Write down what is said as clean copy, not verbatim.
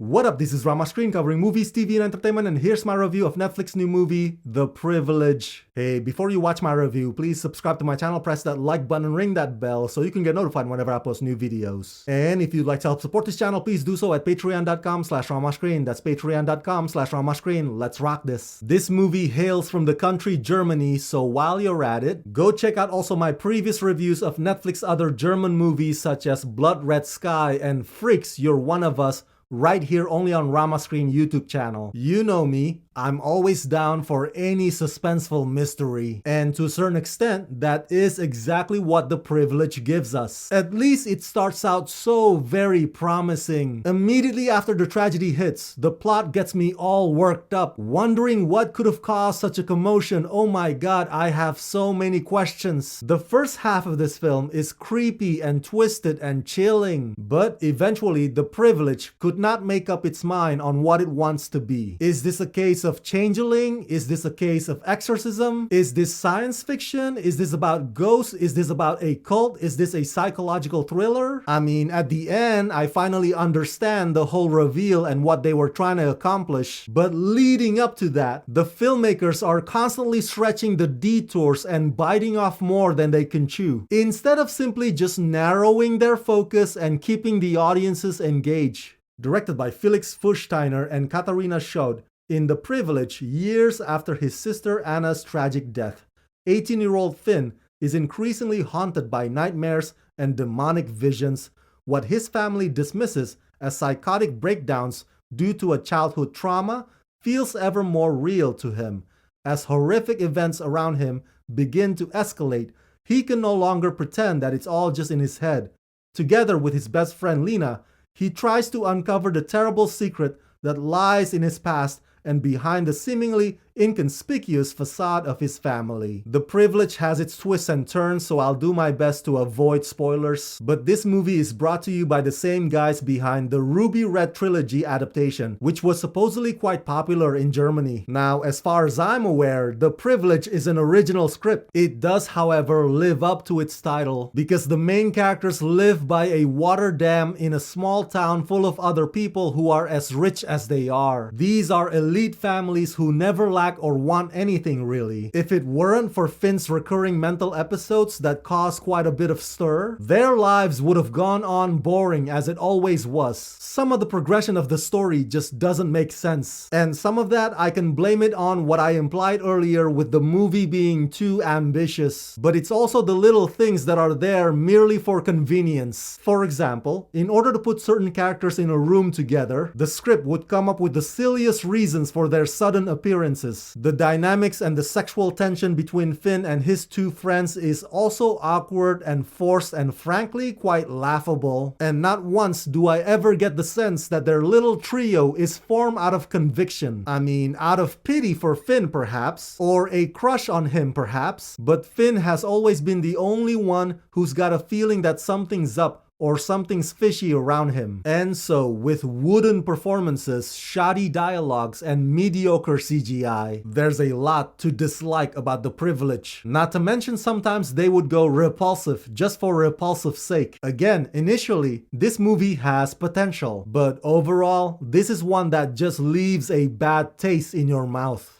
What up, this is Rama Screen covering movies, TV, and entertainment, and here's my review of Netflix's new movie, The Privilege. Hey, before you watch my review, please subscribe to my channel, press that like button, and ring that bell so you can get notified whenever I post new videos. And if you'd like to help support this channel, please do so at patreon.com/ramascreen. That's patreon.com/ramascreen. Let's rock this. This movie hails from the country Germany, so while you're at it, go check out also my previous reviews of Netflix's other German movies such as Blood Red Sky and Freaks, You're One of Us, right here only on Rama Screen YouTube channel. You know me, I'm always down for any suspenseful mystery. And to a certain extent, that is exactly what The Privilege gives us. At least it starts out so very promising. Immediately after the tragedy hits, the plot gets me all worked up, wondering what could have caused such a commotion. Oh my god, I have so many questions. The first half of this film is creepy and twisted and chilling, but eventually The Privilege could not make up its mind on what it wants to be. Is this a case of changeling? Is this a case of exorcism? Is this science fiction? Is this about ghosts? Is this about a cult? Is this a psychological thriller? I mean, at the end, I finally understand the whole reveal and what they were trying to accomplish. But leading up to that, the filmmakers are constantly stretching the detours and biting off more than they can chew, instead of simply just narrowing their focus and keeping the audiences engaged. Directed by Felix Fursteiner and Katharina Schod, in The Privilege, years after his sister Anna's tragic death, 18-year-old Finn is increasingly haunted by nightmares and demonic visions, what his family dismisses as psychotic breakdowns due to a childhood trauma feels ever more real to him. As horrific events around him begin to escalate, he can no longer pretend that it's all just in his head. Together with his best friend Lena, he tries to uncover the terrible secret that lies in his past and behind the seemingly inconspicuous facade of his family. The Privilege has its twists and turns, so I'll do my best to avoid spoilers. But this movie is brought to you by the same guys behind the Ruby Red trilogy adaptation, which was supposedly quite popular in Germany. Now, as far as I'm aware, The Privilege is an original script. It does, however, live up to its title, because the main characters live by a water dam in a small town full of other people who are as rich as they are. These are elite families who never lack or want anything really. If it weren't for Finn's recurring mental episodes that cause quite a bit of stir, their lives would have gone on boring as it always was. Some of the progression of the story just doesn't make sense. And some of that I can blame it on what I implied earlier with the movie being too ambitious. But it's also the little things that are there merely for convenience. For example, in order to put certain characters in a room together, the script would come up with the silliest reasons for their sudden appearances. The dynamics and the sexual tension between Finn and his two friends is also awkward and forced and frankly quite laughable. And not once do I ever get the sense that their little trio is formed out of conviction. I mean, out of pity for Finn perhaps, or a crush on him perhaps, but Finn has always been the only one who's got a feeling that something's up or something's fishy around him. And so, with wooden performances, shoddy dialogues, and mediocre CGI, there's a lot to dislike about The Privilege. Not to mention sometimes they would go repulsive just for repulsive's sake. Again, initially, this movie has potential, but overall, this is one that just leaves a bad taste in your mouth.